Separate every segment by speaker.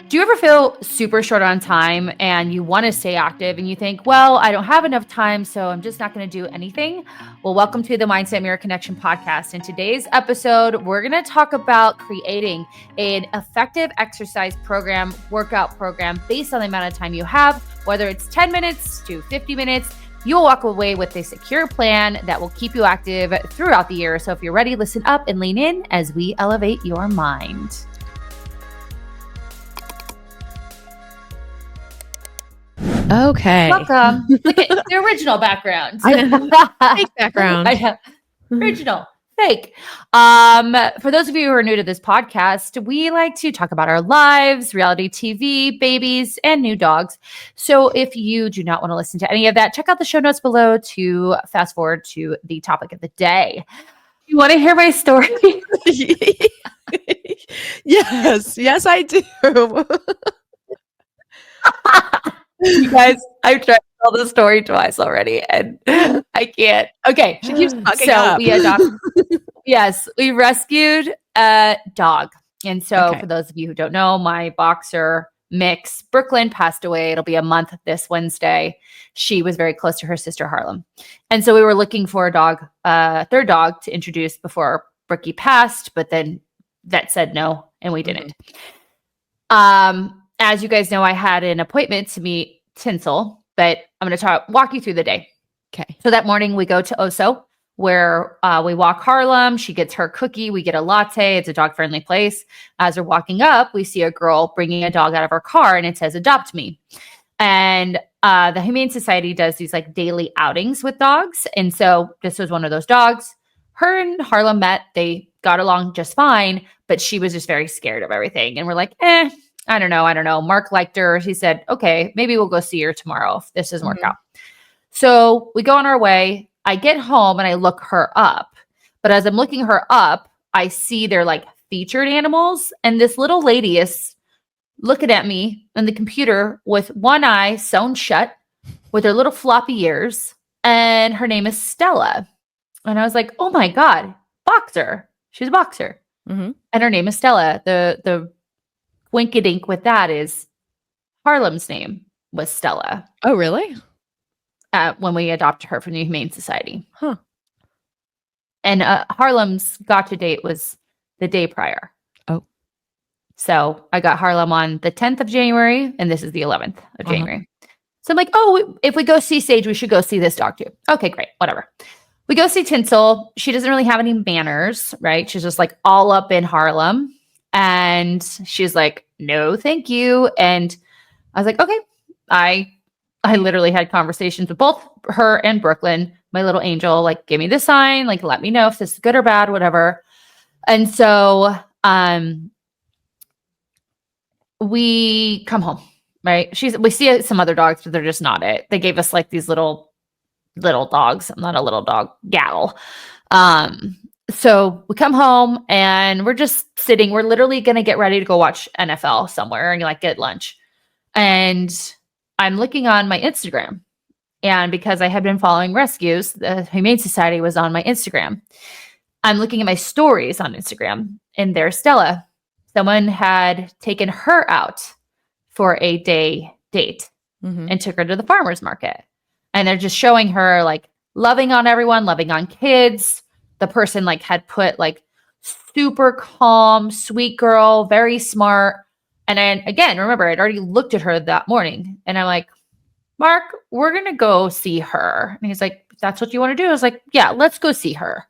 Speaker 1: Do you ever feel super short on time and you want to stay active and you think, well, I don't have enough time, so I'm just not going to do anything? Well, welcome to the Mindset Mirror Connection podcast. In today's episode, we're going to talk about creating an effective exercise program, workout program based on the amount of time you have, whether it's 10 minutes to 50 minutes. You'll walk away with a secure plan that will keep you active throughout the year. So if you're ready, listen up and lean in as we elevate your mind.
Speaker 2: Okay.
Speaker 1: Welcome. Look at the original background.
Speaker 2: I know. Fake background.
Speaker 1: I know. Original. Fake. For those of you who are new to this podcast, we like to talk about our lives, reality TV, babies, and new dogs. So if you do not want to listen to any of that, check out the show notes below to fast forward to the topic of the day. You want to hear my story?
Speaker 2: Yes, I do.
Speaker 1: You guys, I've tried to tell the story twice already, and I can't. Okay,
Speaker 2: She keeps fucking
Speaker 1: so
Speaker 2: up.
Speaker 1: we adopted. Yes, we rescued a dog, and so
Speaker 2: Okay.
Speaker 1: for those of you who don't know, my boxer mix Brooklyn passed away. It'll be a month this Wednesday. She was very close to her sister Harlem, and so we were looking for a dog, third dog to introduce before Brookie passed, but then vet said no, and we didn't. As you guys know, I had an appointment to meet Tinsel, but I'm going to walk you through the day.
Speaker 2: Okay.
Speaker 1: So that morning we go to Oso, where we walk Harlem. She gets her cookie. We get a latte. It's a dog-friendly place. As we're walking up, we see a girl bringing a dog out of her car, and it says, "Adopt me." And the Humane Society does these like daily outings with dogs. And so this was one of those dogs. Her and Harlem met. They got along just fine, but she was just very scared of everything. And we're like, I don't know. Mark liked her. He said, okay, maybe we'll go see her tomorrow if this doesn't work out. So we go on our way. I get home and I look her up. But as I'm looking her up, I see they're like featured animals. And this little lady is looking at me on the computer with one eye sewn shut with her little floppy ears. And her name is Stella. And I was like, oh my God, boxer. She's a boxer.
Speaker 2: Mm-hmm.
Speaker 1: And her name is Stella. The winkadink with that is Harlem's name was Stella.
Speaker 2: Oh, really?
Speaker 1: When we adopted her from the Humane Society.
Speaker 2: Huh.
Speaker 1: And Harlem's gotcha date was the day prior.
Speaker 2: Oh.
Speaker 1: So I got Harlem on the 10th of January, and this is the 11th of January. So I'm like, oh, if we go see Sage, we should go see this dog too. Okay, great. Whatever. We go see Tinsel. She doesn't really have any manners, right? She's just like all up in Harlem. And she's like, no, thank you. And I was like, okay. I literally had conversations with both her and Brooklyn, my little angel, like, give me the sign, like, let me know if this is good or bad, whatever. And so we come home, right? We see some other dogs, but they're just not it. They gave us like these little dogs. I'm not a little dog gal. So we come home and we're just sitting. We're literally going to get ready to go watch NFL somewhere and like get lunch. And I'm looking on my Instagram. And because I had been following rescues, the Humane Society was on my Instagram. I'm looking at my stories on Instagram and there's Stella. Someone had taken her out for a day date and took her to the farmer's market. And they're just showing her like loving on everyone, loving on kids. The person like had put like super calm, sweet girl, very smart. And then again, remember, I'd already looked at her that morning and I'm like, Mark, we're going to go see her. And he's like, that's what you want to do? I was like, yeah, let's go see her.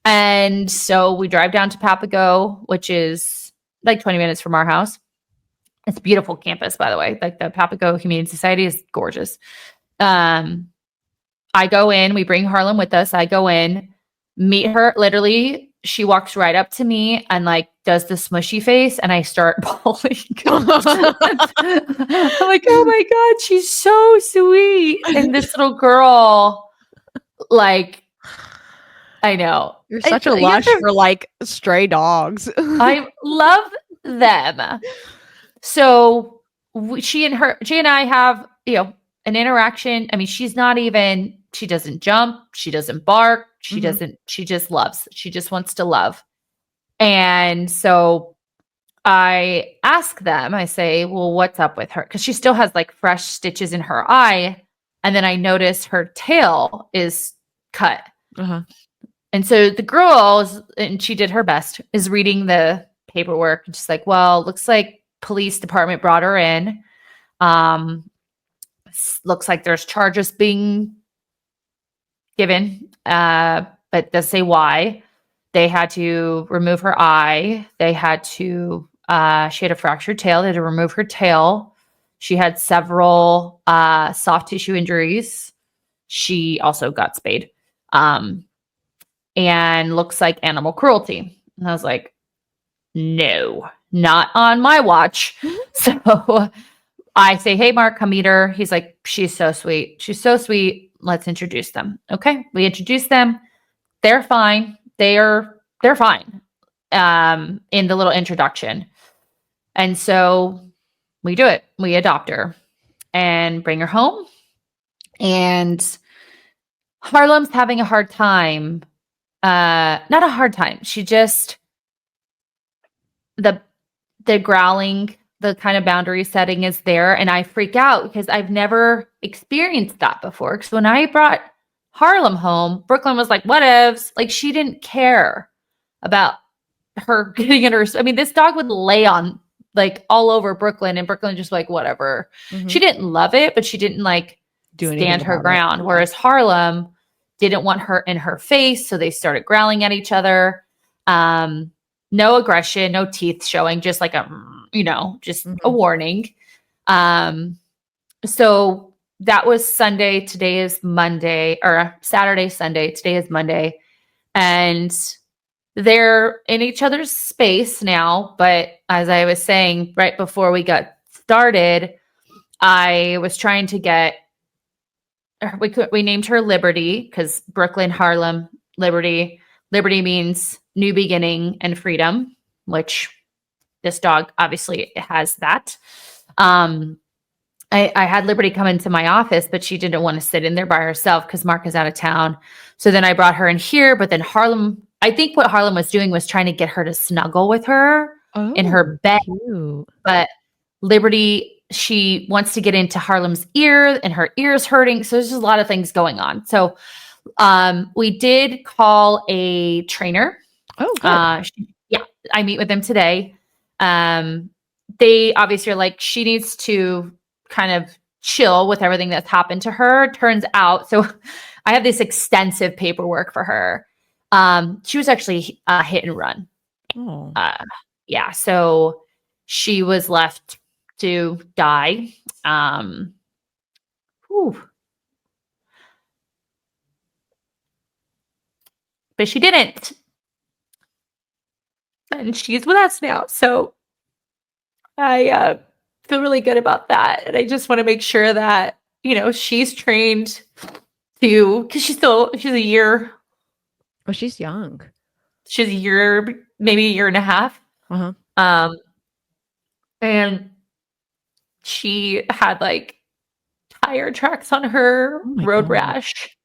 Speaker 1: And so we drive down to Papago, which is like 20 minutes from our house. It's a beautiful campus, by the way. Like the Papago Humane Society is gorgeous. I go in, we bring Harlem with us. I go in, meet her. Literally, she walks right up to me and like does the smushy face, and I start bawling. I'm like, oh my God, she's so sweet. And this little girl, like, I know.
Speaker 2: You're such a lush for like stray dogs.
Speaker 1: I love them. So she and I have, an interaction. I mean, she doesn't jump. She doesn't bark. She just loves. She just wants to love. And so I ask them, I say, well, what's up with her? Because she still has like fresh stitches in her eye. And then I notice her tail is cut.
Speaker 2: Uh-huh.
Speaker 1: And so the girl, and she did her best, is reading the paperwork. And she's like, well, looks like police department brought her in. Looks like there's charges being given, but does say why. They had to remove her eye. They had to, she had a fractured tail. They had to remove her tail. She had several soft tissue injuries. She also got spayed. And looks like animal cruelty. And I was like, no, not on my watch. So I say, hey, Mark, come meet her. He's like, she's so sweet. She's so sweet. Let's introduce them. Okay. We introduce them. They're fine. They're fine. In the little introduction. And so we do it. We adopt her and bring her home. And Harlem's having a hard time. Not a hard time. She just the growling, the kind of boundary setting is there, and I freak out because I've never experienced that before. Because when I brought Harlem home, Brooklyn was like, whatevs. Like, she didn't care about her getting in her. I mean, this dog would lay on like all over Brooklyn, and Brooklyn just like, whatever.
Speaker 2: Mm-hmm.
Speaker 1: She didn't love it, but she didn't like stand her ground. Whereas Harlem didn't want her in her face. So they started growling at each other. No aggression, no teeth showing, just like a, just a warning. So that was Sunday. Today is Monday, or Saturday, Sunday. Today is Monday. And they're in each other's space now. But as I was saying, right before we got started, I was trying to get, we named her Liberty because Brooklyn, Harlem, Liberty. Liberty means new beginning and freedom, which this dog obviously has that. I had Liberty come into my office, but she didn't want to sit in there by herself because Mark is out of town. So then I brought her in here, but then Harlem, I think what Harlem was doing was trying to get her to snuggle with her in her bed. Cute. But Liberty, she wants to get into Harlem's ear and her ear's hurting. So there's just a lot of things going on. So we did call a trainer.
Speaker 2: Oh, good.
Speaker 1: Yeah, I meet with them today. They obviously are like, she needs to kind of chill with everything that's happened to her. Turns out, so I have this extensive paperwork for her. She was actually hit and run.
Speaker 2: Oh.
Speaker 1: Yeah, so she was left to die. But she didn't. And she's with us now. So I feel really good about that. And I just want to make sure that, she's trained to, because she's a year.
Speaker 2: Oh, she's young.
Speaker 1: She's a year, maybe a year and a half.
Speaker 2: Uh-huh.
Speaker 1: And she had like tire tracks on her, road rash.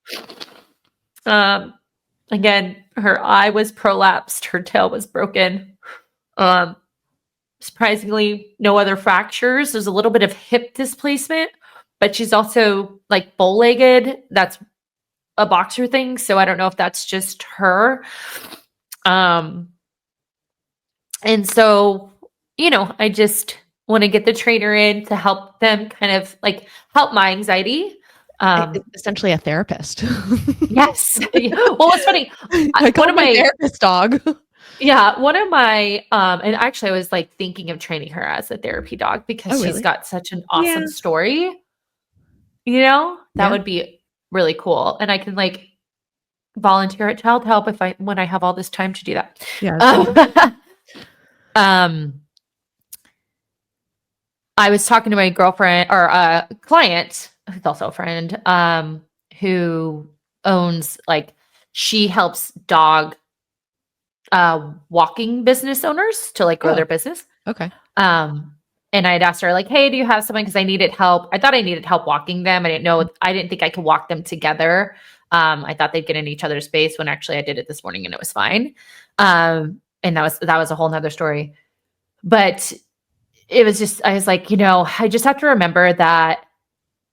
Speaker 1: Again, her eye was prolapsed, her tail was broken. Surprisingly, no other fractures. There's a little bit of hip displacement, but she's also like bow-legged. That's a boxer thing, so I don't know if that's just her. And so, I just want to get the trainer in to help them kind of like help my anxiety.
Speaker 2: Essentially a therapist.
Speaker 1: Yes. Well, it's funny.
Speaker 2: I call my therapist dog.
Speaker 1: Yeah. One of my, and actually I was like thinking of training her as a therapy dog because she's got such an awesome story. That would be really cool. And I can like volunteer at Child Help when I have all this time to do that.
Speaker 2: Yeah.
Speaker 1: I was talking to my girlfriend or a client who's also a friend, who owns she helps dog walking business owners to like grow their business.
Speaker 2: Okay.
Speaker 1: And I'd asked her like, hey, do you have someone? Because I needed help. I thought I needed help walking them. I didn't think I could walk them together. I thought they'd get in each other's space when actually I did it this morning and it was fine. And that was a whole nother story. But it was just, I was like, I just have to remember that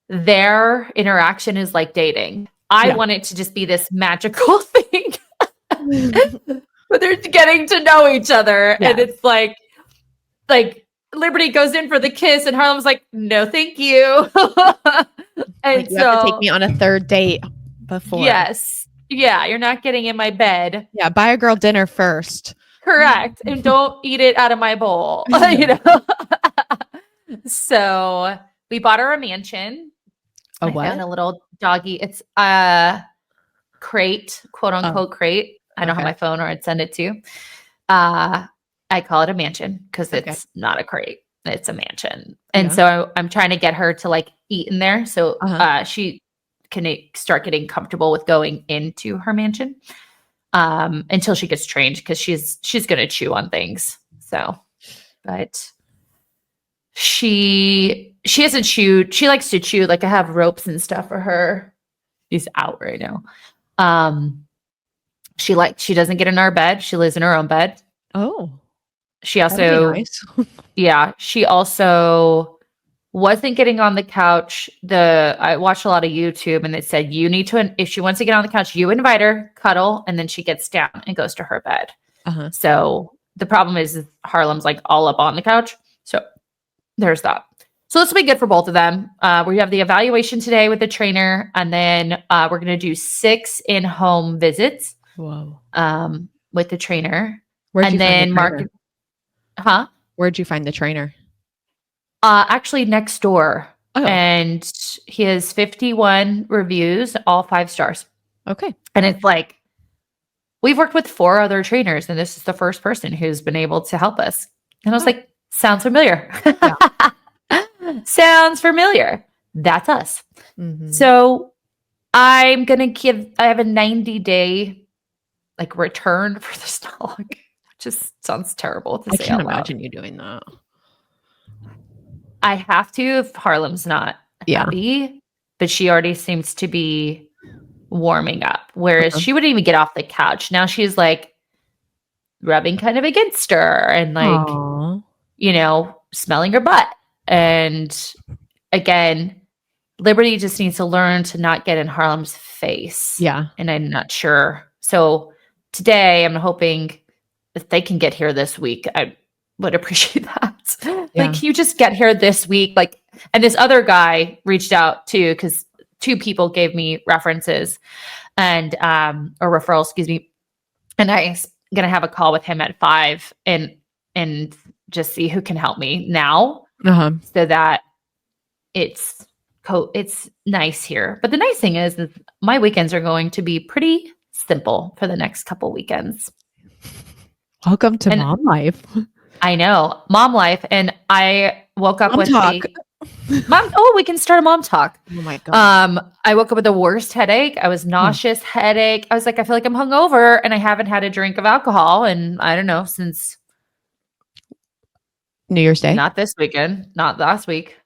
Speaker 1: their interaction is like dating. I want it to just be this magical thing. But they're getting to know each other. Yeah. And it's like Liberty goes in for the kiss and Harlem's like, no, thank you. And
Speaker 2: you have to take me on a third date before.
Speaker 1: Yes. Yeah. You're not getting in my bed.
Speaker 2: Yeah. Buy a girl dinner first.
Speaker 1: Correct. And don't eat it out of my bowl. So we bought her a mansion.
Speaker 2: A what?
Speaker 1: And a little doggy. It's a crate, quote unquote crate. I don't have my phone or I'd send it to you. I call it a mansion because it's not a crate. It's a mansion. And so I'm trying to get her to like eat in there. So she can start getting comfortable with going into her mansion until she gets trained because she's going to chew on things. So, but she hasn't chewed. She likes to chew. Like I have ropes and stuff for her. She's out right now. She doesn't get in our bed. She lives in her own bed.
Speaker 2: Oh.
Speaker 1: She also,
Speaker 2: nice.
Speaker 1: Yeah, she also wasn't getting on the couch. I watched a lot of YouTube and it said, if she wants to get on the couch, you invite her, cuddle, and then she gets down and goes to her bed. So the problem is Harlem's like all up on the couch. So there's that. So this will be good for both of them. We have the evaluation today with the trainer, and then we're going to do 6 in-home visits.
Speaker 2: Whoa.
Speaker 1: With the trainer.
Speaker 2: Where'd you
Speaker 1: find the trainer?
Speaker 2: Where'd you find the trainer?
Speaker 1: Actually next door. Oh. And he has 51 reviews, all 5 stars.
Speaker 2: Okay.
Speaker 1: And it's like, we've worked with 4 other trainers, and this is the first person who's been able to help us. And I was like, sounds familiar. Yeah. Sounds familiar. That's us. Mm-hmm. So I have a 90-day like return for this dog. Just sounds terrible to say. I
Speaker 2: can't imagine you doing that.
Speaker 1: I have to if Harlem's not happy, but she already seems to be warming up. Whereas she wouldn't even get off the couch. Now she's like rubbing kind of against her and like, smelling her butt. And again, Liberty just needs to learn to not get in Harlem's face.
Speaker 2: Yeah.
Speaker 1: And I'm not sure. So today I'm hoping if they can get here this week, I would appreciate that. Yeah. Like, can you just get here this week? Like, and this other guy reached out too, because 2 people gave me references and, or referrals, excuse me. And I'm going to have a call with him at 5 and just see who can help me now so that it's nice here. But the nice thing is my weekends are going to be pretty simple for the next couple weekends.
Speaker 2: Welcome to mom life.
Speaker 1: I know, mom life. And I woke up
Speaker 2: mom
Speaker 1: with
Speaker 2: talk.
Speaker 1: Mom. Oh, we can start a mom talk.
Speaker 2: Oh my God.
Speaker 1: I woke up with the worst headache. I was nauseous headache. I was like, I feel like I'm hungover and I haven't had a drink of alcohol. And I don't know, since
Speaker 2: New Year's Day.
Speaker 1: Not this weekend, not last week.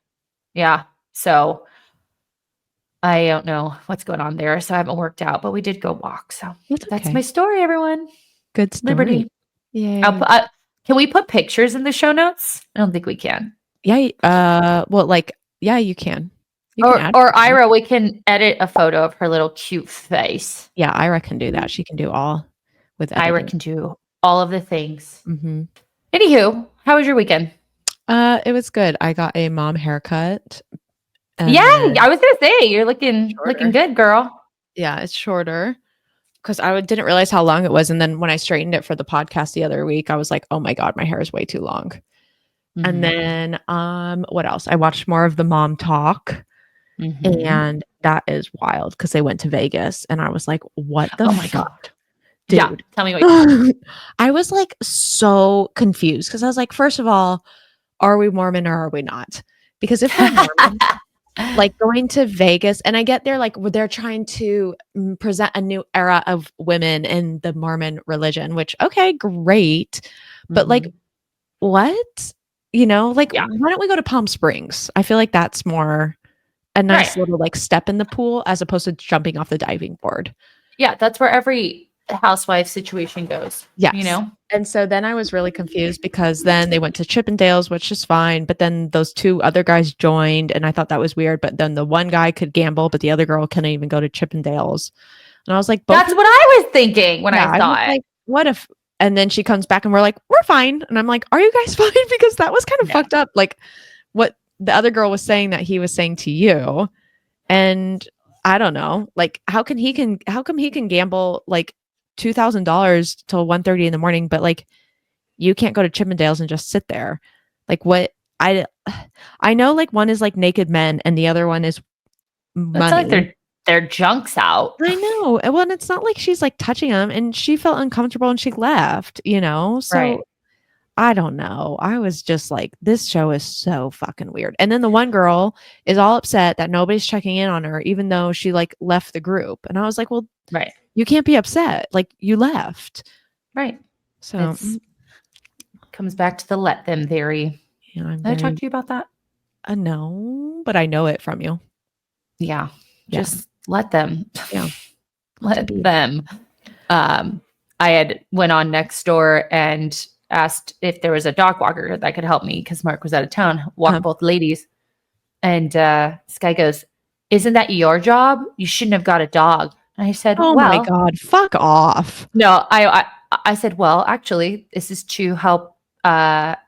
Speaker 1: Yeah. So I don't know what's going on there. So I haven't worked out, but we did go walk. So that's my story, everyone.
Speaker 2: Good story.
Speaker 1: Liberty.
Speaker 2: Yeah.
Speaker 1: Can we put pictures in the show notes? I don't think we can.
Speaker 2: Yeah. Well, you can.
Speaker 1: Or Ira, we can edit a photo of her little cute face.
Speaker 2: Yeah, Ira can do that. She can do all with editing.
Speaker 1: Ira can do all of the things.
Speaker 2: Mm-hmm.
Speaker 1: Anywho, how was your weekend?
Speaker 2: It was good. I got a mom haircut.
Speaker 1: Yeah, I was gonna say you're looking good, girl.
Speaker 2: Yeah, it's shorter because I didn't realize how long it was, and then when I straightened it for the podcast the other week, I was like, "Oh my God, my hair is way too long." Mm-hmm. And then, what else? I watched more of the Mom Talk, and that is wild because they went to Vegas, and I was like, "What the? Oh my God, dude!
Speaker 1: Yeah, tell me what."
Speaker 2: I was like so confused because I was like, first of all, are we Mormon or are we not? Because if we're Mormon, like going to Vegas, and I get there, like they're trying to present a new era of women in the Mormon religion, which, okay, great. But like, what? Why don't we go to Palm Springs? I feel like that's more a nice little like step in the pool as opposed to jumping off the diving board.
Speaker 1: Yeah, that's where every housewife situation goes,
Speaker 2: Yes. And so then I was really confused because then they went to Chippendales, which is fine. But then those two other guys joined, and I thought that was weird. But then the one guy could gamble, but the other girl couldn't even go to Chippendales. And I was like, both.
Speaker 1: That's what I was thinking when
Speaker 2: Yeah,
Speaker 1: I
Speaker 2: I was
Speaker 1: saw it.
Speaker 2: like, what if? And then she comes back and we're like, we're fine. And I'm like, are you guys fine? Because that was kind of fucked up. Like what the other girl was saying that he was saying to you. And I don't know, like how come he can gamble like $2,000 till 1:30 in the morning, but like you can't go to Chippendales and just sit there. Like what I know like one is like naked men and the other one is
Speaker 1: It's like
Speaker 2: money.
Speaker 1: their junk's out.
Speaker 2: I know. Well, and it's not like she's like touching him and she felt uncomfortable and she left, you know? So
Speaker 1: Right.
Speaker 2: I don't know. I was just like, this show is so fucking weird. And then the one girl is all upset that nobody's checking in on her, even though she like left the group. And I was like, well,
Speaker 1: Right.
Speaker 2: you can't be upset. Like you left.
Speaker 1: Right.
Speaker 2: So
Speaker 1: It comes back to the let them theory.
Speaker 2: yeah,
Speaker 1: Did I talk to you about that?
Speaker 2: No, but I know it from you.
Speaker 1: Yeah.
Speaker 2: Yeah.
Speaker 1: Just let them.
Speaker 2: Yeah.
Speaker 1: Let them. I had went on next door and asked if there was a dog walker that could help me because Mark was out of town, walk both ladies. And this guy goes, "Isn't that your job? You shouldn't have got a dog." And I said,
Speaker 2: Oh
Speaker 1: well,
Speaker 2: my God, fuck off.
Speaker 1: no, I said, well, actually, this is to help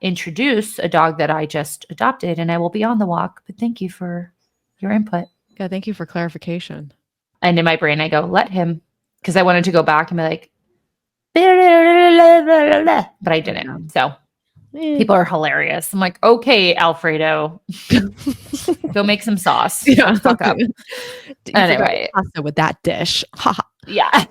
Speaker 1: introduce a dog that I just adopted, and I will be on the walk. But thank you for your input.
Speaker 2: Yeah, thank you for clarification.
Speaker 1: And in my brain, I go, let him, because I wanted to go back and be like, but I didn't. So people are hilarious. I'm like, okay, Alfredo, go make some sauce.
Speaker 2: Yeah.
Speaker 1: Fuck up. Anyway,
Speaker 2: pasta with that dish.
Speaker 1: yeah.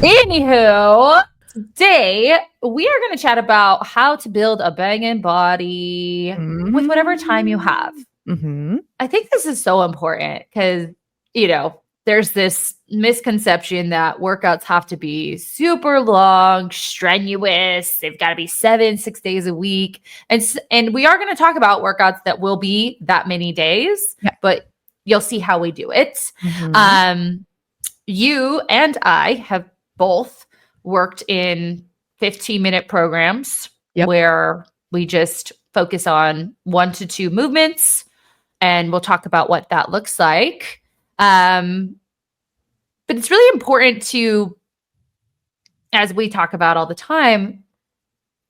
Speaker 1: Anywho, today we are going to chat about how to build a banging body with whatever time you have.
Speaker 2: Mm-hmm.
Speaker 1: I think this is so important because, you know, there's this misconception that workouts have to be super long, strenuous. They've got to be 6 days a week. And we are going to talk about workouts that will be that many days, but you'll see how we do it. Mm-hmm. You and I have both worked in 15-minute programs where we just focus on 1 to 2 movements, and we'll talk about what that looks like. But it's really important to, as we talk about all the time,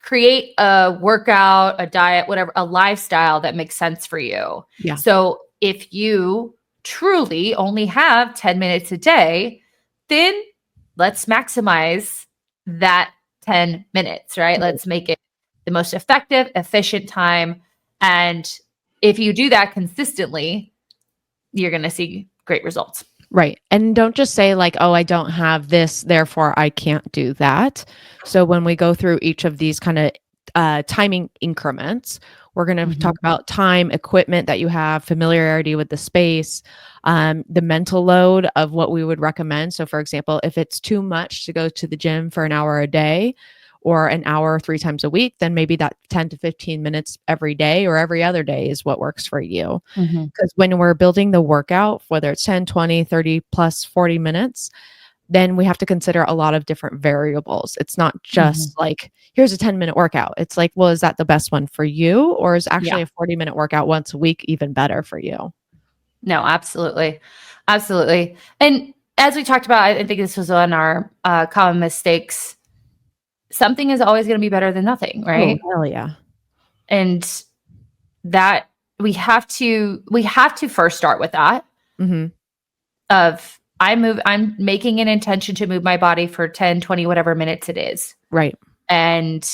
Speaker 1: create a workout, a diet, whatever, a lifestyle that makes sense for you. Yeah. So if you truly only have 10 minutes a day, then let's maximize that 10 minutes, right? Let's make it the most effective, efficient time. And if you do that consistently, you're going to see great results.
Speaker 2: Right. And don't just say like, oh, I don't have this, therefore I can't do that. So when we go through each of these kind of timing increments, we're going to talk about time, equipment that you have, familiarity with the space, the mental load of what we would recommend. So for example, if it's too much to go to the gym for an hour a day or an hour 3 times a week, then maybe that 10 to 15 minutes every day or every other day is what works for you. Because when we're building the workout, whether it's 10, 20, 30 plus 40 minutes, then we have to consider a lot of different variables. It's not just like, here's a 10-minute workout. It's like, well, is that the best one for you? Or is actually a 40-minute workout once a week even better for you?
Speaker 1: No, absolutely. Absolutely. And as we talked about, I think this was on our common mistakes. Something is always going to be better than nothing, right?
Speaker 2: Oh, hell yeah.
Speaker 1: And that we have to first start with that of I'm making an intention to move my body for 10, 20, whatever minutes it is.
Speaker 2: Right.
Speaker 1: And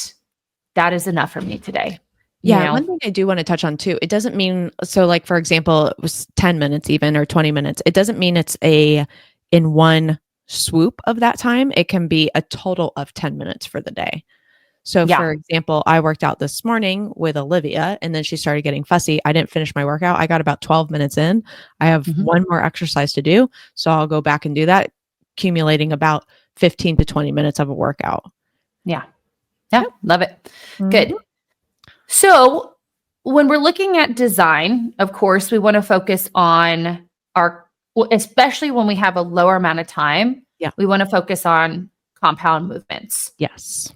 Speaker 1: that is enough for me today.
Speaker 2: Yeah.
Speaker 1: You know?
Speaker 2: One thing I do want to touch on too, it doesn't mean, so like, for example, it was 10 minutes even, or 20 minutes. It doesn't mean it's in one swoop of that time. It can be a total of 10 minutes for the day. So for example, I worked out this morning with Olivia and then she started getting fussy. I didn't finish my workout. I got about 12 minutes in. I have one more exercise to do. So I'll go back and do that, accumulating about 15 to 20 minutes of a workout.
Speaker 1: Yeah. Yeah. Love it. Good. So when we're looking at design, of course, we want to focus on our especially when we have a lower amount of time,
Speaker 2: Yeah.
Speaker 1: we want to focus on compound movements.
Speaker 2: Yes.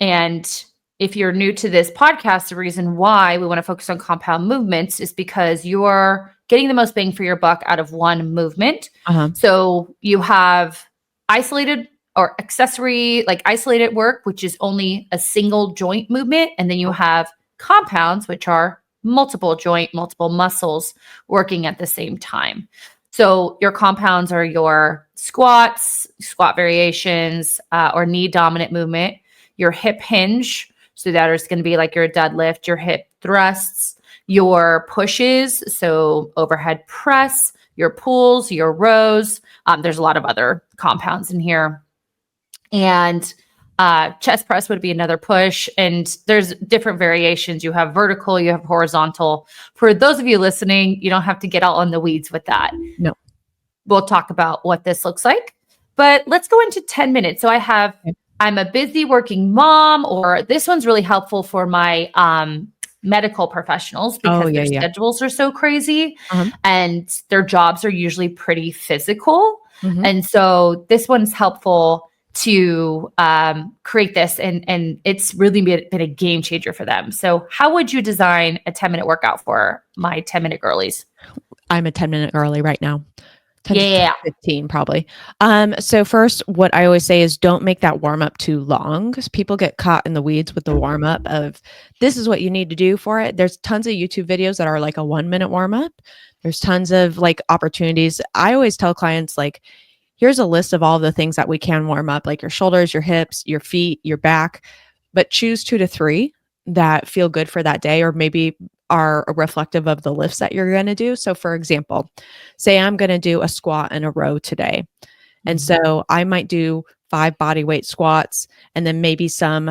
Speaker 1: And if you're new to this podcast, the reason why we want to focus on compound movements is because you're getting the most bang for your buck out of one movement.
Speaker 2: Uh-huh.
Speaker 1: So you have isolated or accessory, like isolated work, which is only a single joint movement. And then you have compounds, which are multiple joint, multiple muscles working at the same time. So your compounds are your squats, squat variations, or knee dominant movement, your hip hinge. So that is going to be like your deadlift, your hip thrusts, your pushes. So overhead press, your pulls, your rows. There's a lot of other compounds in here. And chest press would be another push. And there's different variations. You have vertical, you have horizontal. For those of you listening, you don't have to get all in the weeds with that.
Speaker 2: No.
Speaker 1: We'll talk about what this looks like. But let's go into 10 minutes. So I'm a busy working mom, or this one's really helpful for my medical professionals because their schedules are so crazy and their jobs are usually pretty physical. And so this one's helpful to create this, and it's really been a game changer for them. So how would you design a 10-minute workout for my 10-minute girlies?
Speaker 2: I'm a 10-minute girly right now. 10
Speaker 1: Yeah.
Speaker 2: to 15 probably. So first, what I always say is don't make that warm up too long, because people get caught in the weeds with the warm up of this is what you need to do for it. There's tons of YouTube videos that are like a 1-minute warm up. There's tons of like opportunities. I always tell clients, like, here's a list of all the things that we can warm up, like your shoulders, your hips, your feet, your back, but choose 2 to 3 that feel good for that day, or maybe are reflective of the lifts that you're going to do. So for example, say I'm going to do a squat and a row today. And so I might do 5 body weight squats and then maybe some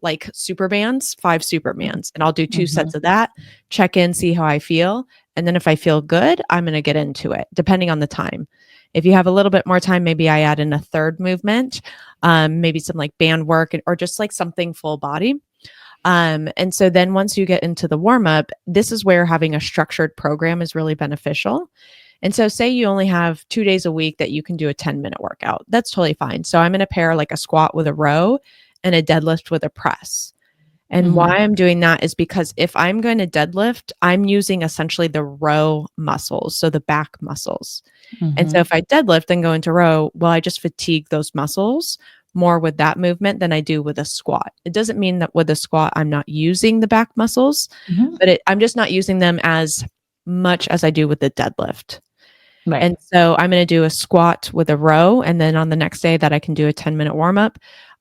Speaker 2: like super bands, 5 super bands. And I'll do 2 sets of that, check in, see how I feel. And then if I feel good, I'm going to get into it depending on the time. If you have a little bit more time, maybe I add in a third movement, maybe some like band work or just like something full body. And so then once you get into the warm up, this is where having a structured program is really beneficial. And so say you only have 2 days a week that you can do a 10-minute workout. That's totally fine. So I'm going to pair like a squat with a row and a deadlift with a press. And why I'm doing that is because if I'm going to deadlift, I'm using essentially the row muscles, so the back muscles. And so if I deadlift and go into row, well, I just fatigue those muscles more with that movement than I do with a squat. It doesn't mean that with a squat, I'm not using the back muscles, but I'm just not using them as much as I do with the deadlift. Right. And so I'm going to do a squat with a row. And then on the next day that I can do a 10-minute warm up,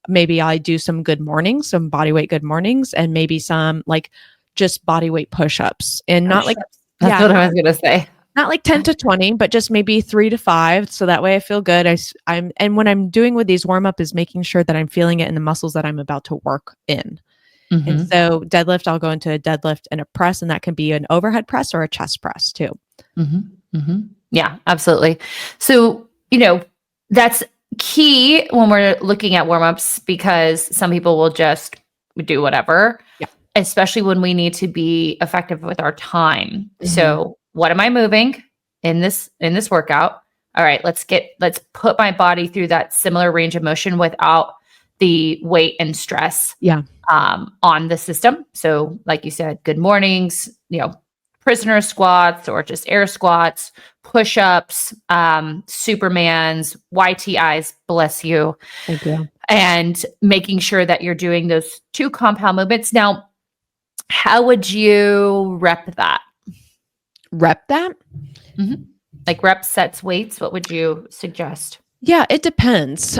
Speaker 2: maybe I do some good mornings, some body weight good mornings, and maybe some like just body weight push-ups, and not like,
Speaker 1: that's what I was going to say.
Speaker 2: Not like 10 to 20, but just maybe 3 to 5. So that way I feel good. And what I'm doing with these warm up is making sure that I'm feeling it in the muscles that I'm about to work in. And so deadlift, I'll go into a deadlift and a press, and that can be an overhead press or a chest press too.
Speaker 1: Yeah, absolutely. So, that's key when we're looking at warm-ups, because some people will just do whatever, especially when we need to be effective with our time. So what am I moving in this workout? All right, let's put my body through that similar range of motion without the weight and stress on the system. So like you said, good mornings, prisoner squats or just air squats, push-ups, Supermans, YTIs, bless you.
Speaker 2: Thank you. And
Speaker 1: making sure that you're doing those 2 compound movements. Now, how would you rep that?
Speaker 2: Rep that?
Speaker 1: Like rep sets, weights, what would you suggest?
Speaker 2: Yeah, it depends.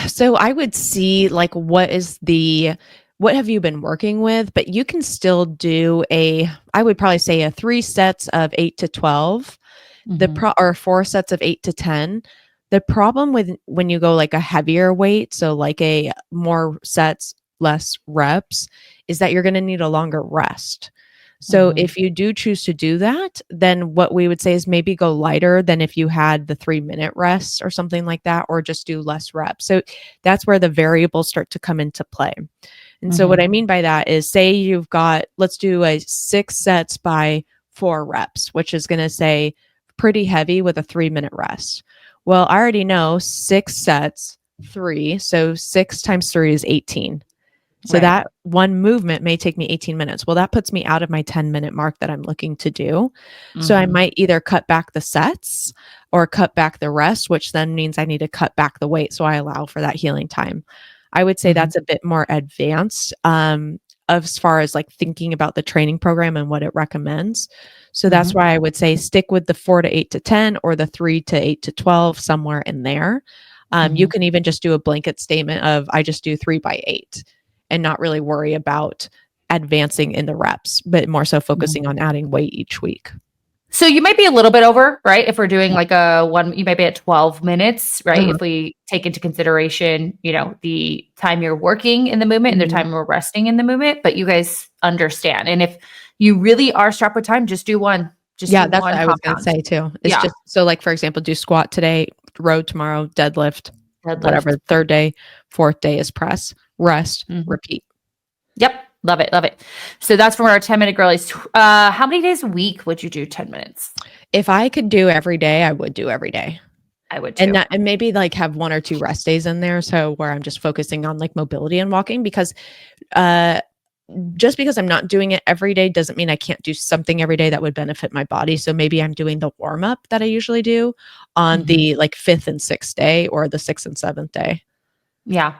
Speaker 2: So I would see like what have you been working with, but you can still do I would probably say a 3 sets of 8 to 12, or 4 sets of 8 to 10. The problem with when you go like a heavier weight, so like a more sets, less reps, is that you're going to need a longer rest. So if you do choose to do that, then what we would say is maybe go lighter than if you had the 3-minute rest or something like that, or just do less reps. So that's where the variables start to come into play. And so what I mean by that is, say you've got, let's do a 6 sets by 4 reps, which is going to say pretty heavy with a 3-minute rest. Well, I already know 6 sets, 3. So 6 times 3 is 18. So
Speaker 1: Right.
Speaker 2: that one movement may take me 18 minutes. Well, that puts me out of my 10-minute mark that I'm looking to do. So I
Speaker 1: Mhm.
Speaker 2: might either cut back the sets or cut back the rest, which then means I need to cut back the weight. So I allow for that healing time. I would say
Speaker 1: Mhm.
Speaker 2: that's a bit more advanced as far as like thinking about the training program and what it recommends. So that's
Speaker 1: Mhm.
Speaker 2: why I would say stick with the 4 to 8 to 10 or the 3 to 8 to 12, somewhere in there. You
Speaker 1: Mhm.
Speaker 2: can even just do a blanket statement of I just do 3 by 8 and not really worry about advancing in the reps, but more so
Speaker 1: Mhm.
Speaker 2: focusing on adding weight each week.
Speaker 1: So you might be a little bit over, right? If we're doing
Speaker 2: Yeah.
Speaker 1: like a one, you might be at 12 minutes, right?
Speaker 2: Uh-huh.
Speaker 1: If we take into consideration, the time you're working in the movement and the
Speaker 2: Mhm.
Speaker 1: time we're resting in the movement, but you guys understand. And if you really are strapped with time, just
Speaker 2: Yeah,
Speaker 1: do
Speaker 2: that's
Speaker 1: one
Speaker 2: what I was gonna
Speaker 1: compound.
Speaker 2: say too. It's
Speaker 1: Yeah.
Speaker 2: just so like for example, do squat today, row tomorrow, deadlift, whatever.
Speaker 1: Deadlift.
Speaker 2: Third day, fourth day is press, rest,
Speaker 1: Mhm.
Speaker 2: repeat.
Speaker 1: Yep. Love it. Love it. So that's from our 10-minute girlies. How many days a week would you do 10 minutes?
Speaker 2: If I could do every day, I would do every day.
Speaker 1: I would
Speaker 2: And
Speaker 1: too.
Speaker 2: that and maybe like have 1 or 2 rest days in there. So where I'm just focusing on like mobility and walking because uh just because I'm not doing it every day doesn't mean I can't do something every day that would benefit my body. So maybe I'm doing the warm up that I usually do on
Speaker 1: Mhm.
Speaker 2: the like 5th and 6th day or the 6th and 7th day.
Speaker 1: Yeah.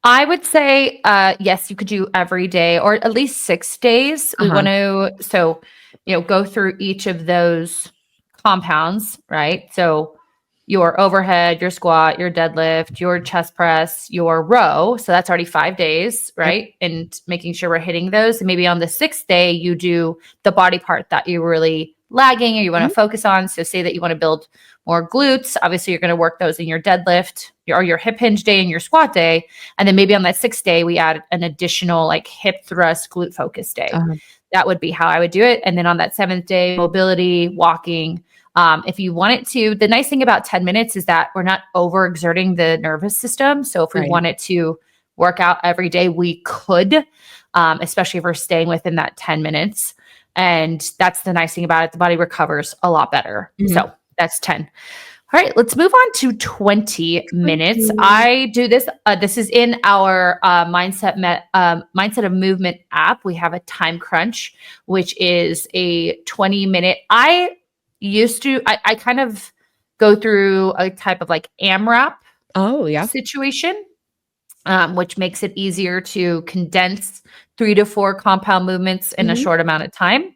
Speaker 1: I would say, yes, you could do every day or at least 6 days. We
Speaker 2: Uh-huh.
Speaker 1: want to, so, go through each of those compounds, right? So your overhead, your squat, your deadlift, your chest press, your row. So that's already 5 days,
Speaker 2: Yep.
Speaker 1: right? And making sure we're hitting those. And maybe on the sixth day, you do the body part that you're really lagging or you want
Speaker 2: Mhm.
Speaker 1: to focus on. So say that you want to build more glutes. Obviously, you're going to work those in your deadlift or your hip hinge day and your squat day. And then maybe on that sixth day, we add an additional like hip thrust, glute focus day.
Speaker 2: Uh-huh.
Speaker 1: That would be how I would do it. And then on that seventh day, mobility, walking. If you wanted to, the nice thing about 10 minutes is that we're not overexerting the nervous system. So if we
Speaker 2: Right.
Speaker 1: wanted to work out every day, we could, especially if we're staying within that 10 minutes. And that's the nice thing about it. The body recovers a lot better.
Speaker 2: Mhm.
Speaker 1: So that's 10. All right, let's move on to 20 minutes.
Speaker 2: 20.
Speaker 1: I do this. This is in our mindset of movement app. We have a time crunch, which is a 20-minute. I kind of go through a type of like AMRAP
Speaker 2: Oh, yeah.
Speaker 1: situation, which makes it easier to condense 3 to 4 compound movements in a
Speaker 2: Mhm.
Speaker 1: short amount of time.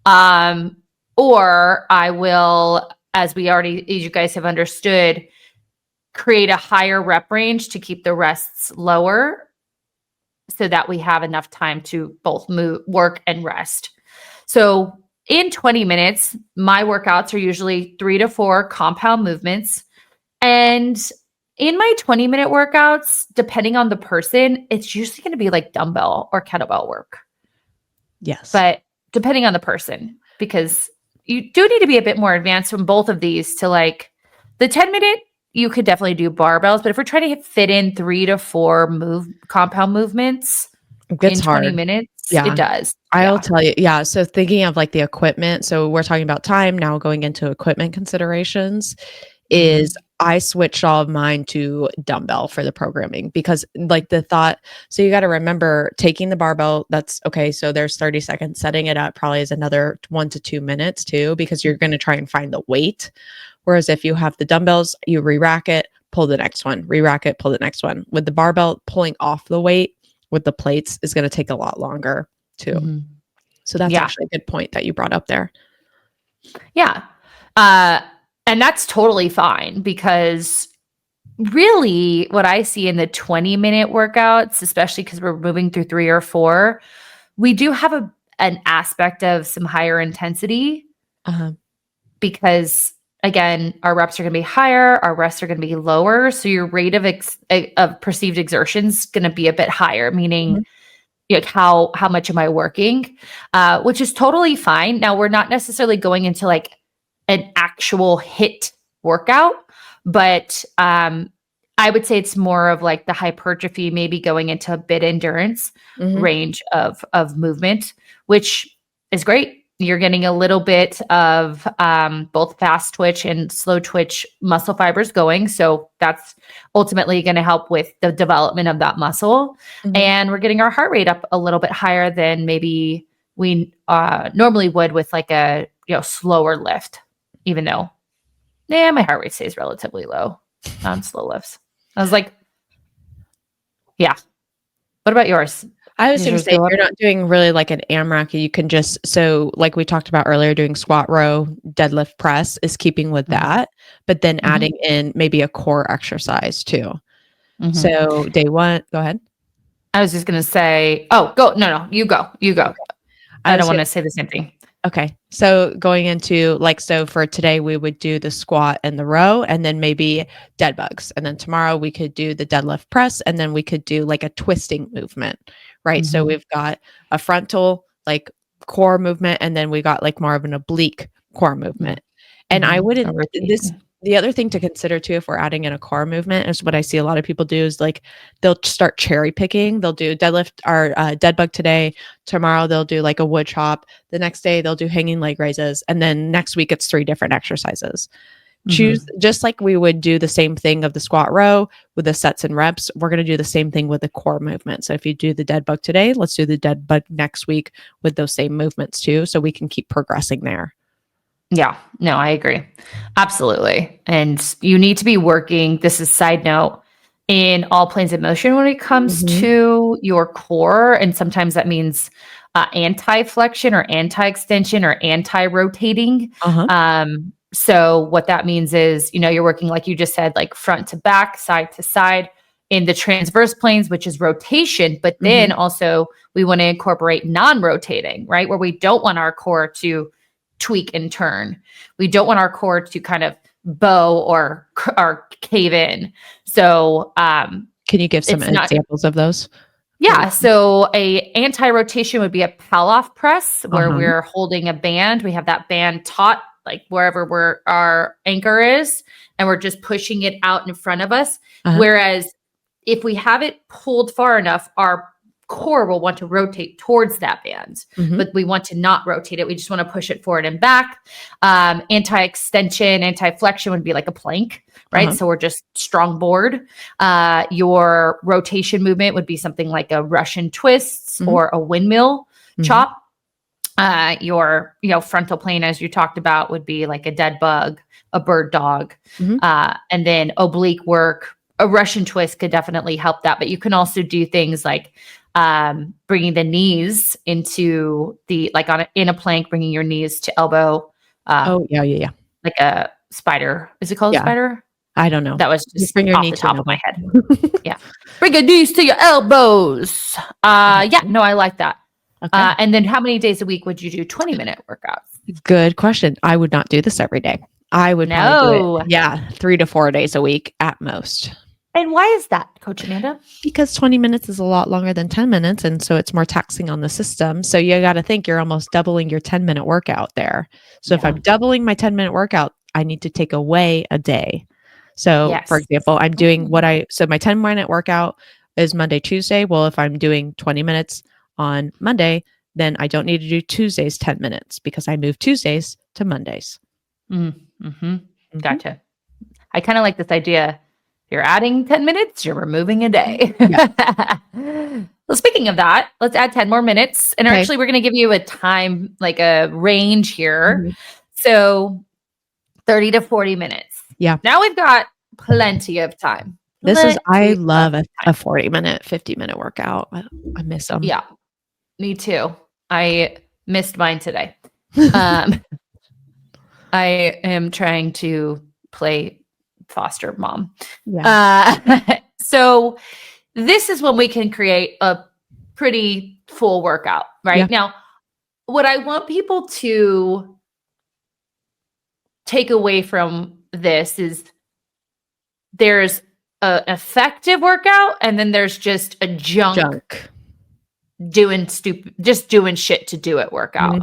Speaker 1: Um, or I will, as you guys have understood, create a higher rep range to keep the rests lower so that we have enough time to both move, work, and rest. So in 20 minutes, my workouts are usually 3 to 4 compound movements. And in my 20-minute workouts, depending on the person, it's usually going to be like dumbbell or kettlebell work.
Speaker 2: Yes.
Speaker 1: But depending on the person, because you do need to be a bit more advanced from both of these to like the 10-minute, you could definitely do barbells. But if we're trying to fit in 3 to 4 compound movements
Speaker 2: It gets
Speaker 1: in 20
Speaker 2: hard.
Speaker 1: minutes, it
Speaker 2: Yeah.
Speaker 1: does.
Speaker 2: I'll
Speaker 1: Yeah.
Speaker 2: tell you. Yeah. So thinking of like the equipment. So we're talking about time now going into equipment considerations is
Speaker 1: Hmm.
Speaker 2: I switched all of mine to dumbbell for the programming because like the thought, so you got to remember taking the barbell, that's okay. So there's 30 seconds, setting it up probably is another 1 to 2 minutes too, because you're going to try and find the weight. Whereas if you have the dumbbells, you re-rack it, pull the next one, re-rack it, pull the next one. With the barbell, pulling off the weight with the plates is going to take a lot longer too.
Speaker 1: Hmm.
Speaker 2: So that's
Speaker 1: Yeah.
Speaker 2: actually a good point that you brought up there.
Speaker 1: Yeah. Uh, and that's totally fine because really what I see in the 20-minute workouts, especially because we're moving through 3 or 4, we do have an aspect of some higher intensity
Speaker 2: Uh-huh.
Speaker 1: because again, our reps are going to be higher, our rests are going to be lower, so your rate of perceived exertion is going to be a bit higher, meaning
Speaker 2: Mhm.
Speaker 1: like how much am I working, which is totally fine. Now we're not necessarily going into like an actual hit workout, but I would say it's more of like the hypertrophy, maybe going into a bit endurance
Speaker 2: Mhm.
Speaker 1: range of movement, which is great. You're getting a little bit of both fast twitch and slow twitch muscle fibers going. So that's ultimately going to help with the development of that muscle. And we're getting our heart rate up a little bit higher than maybe we normally would with like a slower lift, even though my heart rate stays relatively low on slow lifts. I was like, yeah. What about yours?
Speaker 2: I was going to say, you're not doing really like an AMRAC. You can just, so like we talked about earlier, doing squat, row, deadlift, press is keeping with that, but then adding in maybe a core exercise too. So day one, go ahead.
Speaker 1: I was just going to say, go. No, you go. Okay. I don't want to say the same thing.
Speaker 2: Okay. So going into so for today, we would do the squat and the row and then maybe dead bugs. And then tomorrow we could do the deadlift press and then we could do like a twisting movement, right? So we've got a frontal core movement and then we got more of an oblique core movement. And I wouldn't, the other thing to consider too, if we're adding in a core movement is what I see a lot of people do is they'll start cherry picking. They'll do deadlift or dead bug today. Tomorrow they'll do a wood chop. The next day they'll do hanging leg raises. And then next week it's 3 different exercises. Choose just like we would do the same thing of the squat row with the sets and reps. We're going to do the same thing with the core movement. So if you do the dead bug today, let's do the dead bug next week with those same movements too. So we can keep progressing there.
Speaker 1: Yeah, no, I agree. Absolutely. And you need to be working, this is side note, in all planes of motion when it comes to your core. And sometimes that means anti-flexion or anti-extension or anti-rotating. So what that means is, you're working, like you just said, front to back, side to side in the transverse planes, which is rotation. But then also we want to incorporate non-rotating, right? Where we don't want our core to tweak and turn. We don't want our core to kind of bow or cave in. So can
Speaker 2: you give some examples of those?
Speaker 1: Yeah. So a anti-rotation would be a Palloff press where we're holding a band. We have that band taut, wherever our anchor is, and we're just pushing it out in front of us. Whereas if we have it pulled far enough, our core will want to rotate towards that band, but we want to not rotate it. We just want to push it forward and back. Anti-extension, anti-flexion would be like a plank, right? So we're just strong board. Your rotation movement would be something like a Russian twists or a windmill chop. Your frontal plane, as you talked about, would be like a dead bug, a bird dog, and then oblique work. A Russian twist could definitely help that, but you can also do things like bringing the knees into the in a plank, bringing your knees to elbow.
Speaker 2: Yeah.
Speaker 1: Like a spider. Is it called a spider?
Speaker 2: I don't know.
Speaker 1: That was just
Speaker 2: bring your
Speaker 1: off
Speaker 2: knee
Speaker 1: the
Speaker 2: to
Speaker 1: top of my head.
Speaker 2: Yeah.
Speaker 1: Bring your knees to your elbows. Yeah, no, I like that. Okay. And then how many days a week would you do 20-minute workouts?
Speaker 2: Good question. I would not do this every day. I would probably do it, 3 to 4 days a week at most.
Speaker 1: And why is that, Coach Amanda?
Speaker 2: Because 20 minutes is a lot longer than 10 minutes. And so it's more taxing on the system. So you got to think you're almost doubling your 10-minute workout there. So if I'm doubling my 10-minute workout, I need to take away a day. So for example, I'm doing so my 10-minute workout is Monday, Tuesday. Well, if I'm doing 20 minutes on Monday, then I don't need to do Tuesdays 10 minutes because I move Tuesdays to Mondays.
Speaker 1: Gotcha. I kind of like this idea. You're adding 10 minutes, you're removing a day. Well, speaking of that, let's add 10 more minutes. And actually, we're going to give you a time, a range here. So 30 to 40 minutes.
Speaker 2: Yeah.
Speaker 1: Now we've got plenty of time.
Speaker 2: I love a 40-minute, 50-minute workout. I miss them.
Speaker 1: Yeah, me too. I missed mine today. I am trying to play foster mom. So this is when we can create a pretty full workout, right? Now, what I want people to take away from this is there's an effective workout and then there's just a junk. Doing shit to do it workout.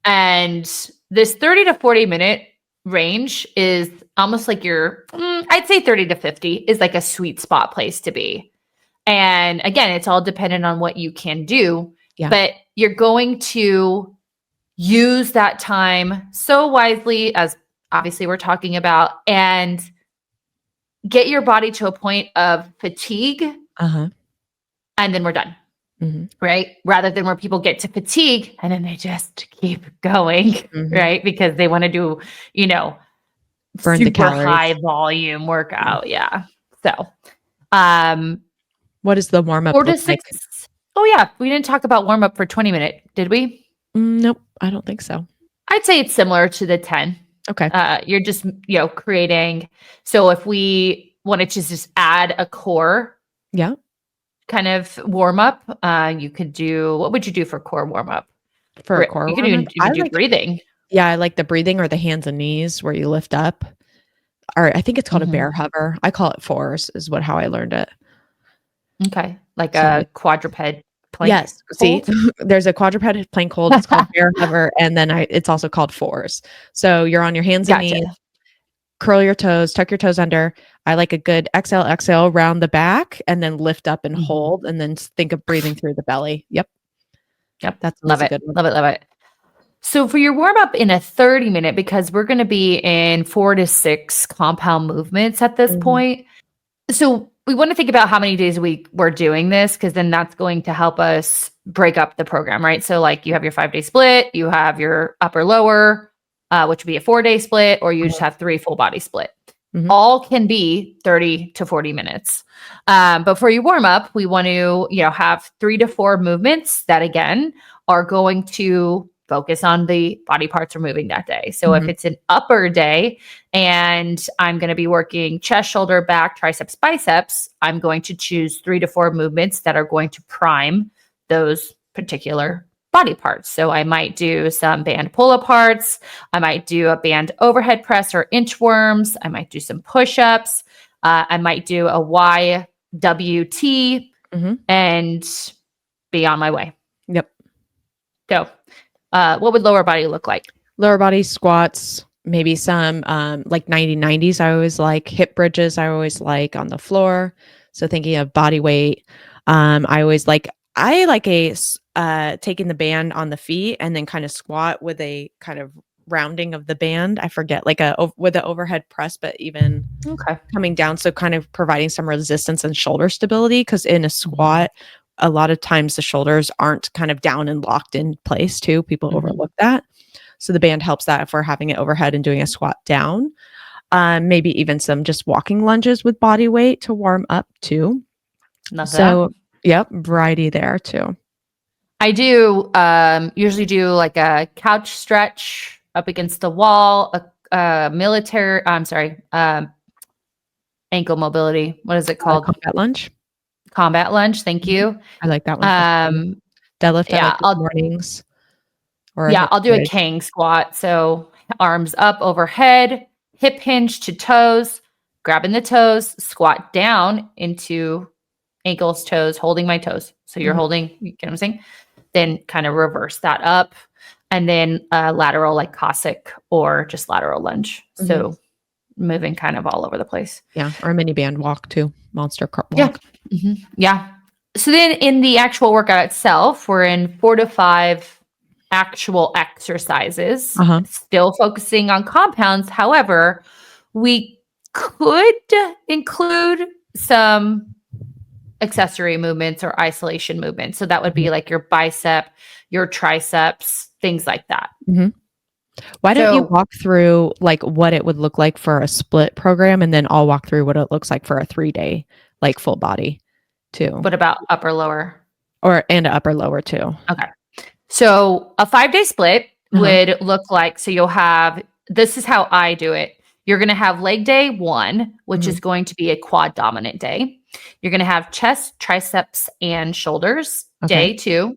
Speaker 1: And this 30 to 40 minute range is almost like I'd say 30 to 50 is like a sweet spot place to be. And again, it's all dependent on what you can do, but you're going to use that time so wisely, as obviously we're talking about, and get your body to a point of fatigue,
Speaker 2: Uh-huh.
Speaker 1: and then we're done.
Speaker 2: Mhm.
Speaker 1: Right? Rather than where people get to fatigue and then they just keep going,
Speaker 2: Mhm.
Speaker 1: right? Because they want to do,
Speaker 2: Burn the
Speaker 1: super
Speaker 2: calories.
Speaker 1: high volume
Speaker 2: Yeah.
Speaker 1: workout. Yeah. So, um,
Speaker 2: What does the warm up
Speaker 1: 4 to
Speaker 2: look like?
Speaker 1: 6. Oh yeah, we didn't talk about warm up for 20-minute, did we?
Speaker 2: Nope, I don't think so.
Speaker 1: I'd say it's similar to the 10.
Speaker 2: Okay.
Speaker 1: You're just, creating. So if we wanted to just add a core
Speaker 2: Yeah.
Speaker 1: kind of warm up, you could do, what would you do for core warm up?
Speaker 2: For a core
Speaker 1: You could
Speaker 2: warm up,
Speaker 1: even do breathing.
Speaker 2: yeah, I like the breathing or the hands and knees where you lift up. Or I think it's called a
Speaker 1: Mhm.
Speaker 2: bear hover. I call it fours is how I learned it.
Speaker 1: Okay. Like
Speaker 2: So
Speaker 1: a quadruped plank
Speaker 2: yes, see,
Speaker 1: hold?
Speaker 2: there's a quadruped plank hold. It's called bear hover, and then it's also called fours. So you're on your hands and
Speaker 1: Gotcha.
Speaker 2: knees, curl your toes, tuck your toes under. I like a good exhale round the back, and then lift up and
Speaker 1: Mhm.
Speaker 2: hold, and then think of breathing through the belly. Yep,
Speaker 1: Yep.
Speaker 2: that's always
Speaker 1: Love
Speaker 2: a
Speaker 1: it.
Speaker 2: good one.
Speaker 1: Love it. Love it. So for your warm up in a 30-minute, because we're going to be in 4 to 6 compound movements at this
Speaker 2: Mhm.
Speaker 1: point. So we want to think about how many days a week we're doing this, because then that's going to help us break up the program, right? So like you have your 5-day split, you have your upper lower, which would be a 4-day split, or you just have 3 full body split.
Speaker 2: Mhm.
Speaker 1: All can be 30 to 40 minutes. But for your warm up, we want to, have 3 to 4 movements that again are going to focus on the body parts we're moving that day. So if
Speaker 2: Mhm.
Speaker 1: it's an upper day and I'm going to be working chest, shoulder, back, triceps, biceps, I'm going to choose 3 to 4 movements that are going to prime those particular body parts. So I might do some band pull aparts. I might do a band overhead press or inchworms. I might do some push ups. I might do a YWT
Speaker 2: Mhm.
Speaker 1: and be on my way.
Speaker 2: Yep.
Speaker 1: So, what would lower body look like?
Speaker 2: Lower body squats, maybe some like 90/90s. I always like hip bridges. I always like on the floor. So thinking of body weight. I like taking the band on the feet and then kind of squat with a kind of rounding of the band. I forget like with the overhead press, but even
Speaker 1: Okay.
Speaker 2: coming down. So kind of providing some resistance and shoulder stability. Cause in a squat, a lot of times the shoulders aren't kind of down and locked in place too. People overlook that. So the band helps that if we're having it overhead and doing a squat down. Maybe even some just walking lunges with body weight to warm up too.
Speaker 1: Love that.
Speaker 2: So, yep, variety there too.
Speaker 1: I do usually do like a couch stretch up against the wall, a military, I'm sorry, ankle mobility. What is it called?
Speaker 2: Combat lunge.
Speaker 1: Combat lunge. Thank
Speaker 2: Mhm.
Speaker 1: you.
Speaker 2: I like that one for sure.
Speaker 1: Um,
Speaker 2: Deadlift, I like
Speaker 1: yeah,
Speaker 2: in the mornings or a
Speaker 1: yeah,
Speaker 2: hip
Speaker 1: I'll do a
Speaker 2: bridge.
Speaker 1: Kang squat. So arms up overhead, hip hinge to toes, grabbing the toes, squat down into ankles, toes, holding my toes. So you're
Speaker 2: Mhm.
Speaker 1: holding, you get what I'm saying? Then kind of reverse that up. And then lateral like Cossack or just lateral lunge.
Speaker 2: Mhm.
Speaker 1: So moving kind of all over the place.
Speaker 2: Yeah, or a mini band walk too.
Speaker 1: Yeah.
Speaker 2: Walk.
Speaker 1: Yeah. So then in the actual workout itself, we're in 4 to 5 actual exercises,
Speaker 2: Uh-huh.
Speaker 1: still focusing on compounds. However, we could include some accessory movements or isolation movements. So that would be like your bicep, your triceps, things like that.
Speaker 2: Mhm. Why don't you
Speaker 1: So
Speaker 2: walk through like what it would look like for a split program and then I'll walk through what it looks like for a 3-day like full body too.
Speaker 1: what about upper lower?
Speaker 2: Or and a upper lower too.
Speaker 1: Okay. So a 5-day split
Speaker 2: Uh-huh.
Speaker 1: would look like, so you'll have, this is how I do it. You're going to have leg day 1, which
Speaker 2: Mhm.
Speaker 1: is going to be a quad dominant day. You're going to have chest, triceps, and shoulders
Speaker 2: Okay.
Speaker 1: day 2.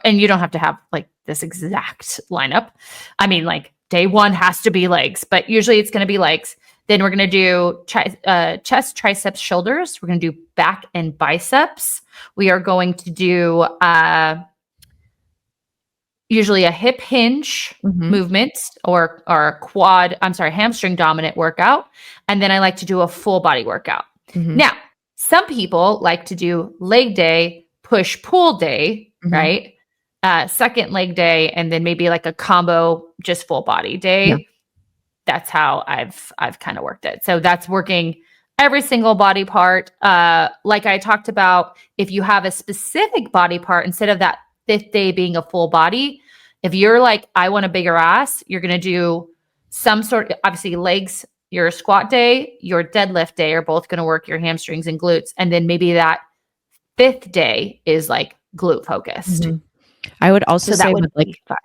Speaker 1: And you don't have to have like this exact lineup. I mean, like day 1 has to be legs, but usually it's going to be legs. Then we're going to do chest, triceps, shoulders. We're going to do back and biceps. We are going to do usually a hip hinge
Speaker 2: Mhm.
Speaker 1: movement or hamstring dominant workout. And then I like to do a full body workout.
Speaker 2: Mhm.
Speaker 1: Now, some people like to do leg day, push pull day,
Speaker 2: Mhm.
Speaker 1: right? second leg day, and then maybe like a combo just full body
Speaker 2: Yeah.
Speaker 1: day. That's how I've kind of worked it. So that's working every single body part. Like I talked about, if you have a specific body part, instead of that fifth day being a full body, if you're like, I want a bigger ass, you're going to do some sort of, obviously legs, your squat day, your deadlift day are both going to work your hamstrings and glutes. And then maybe that fifth day is like glute focused.
Speaker 2: Mhm. I would also
Speaker 1: So that
Speaker 2: say
Speaker 1: would
Speaker 2: with
Speaker 1: be
Speaker 2: like,
Speaker 1: five.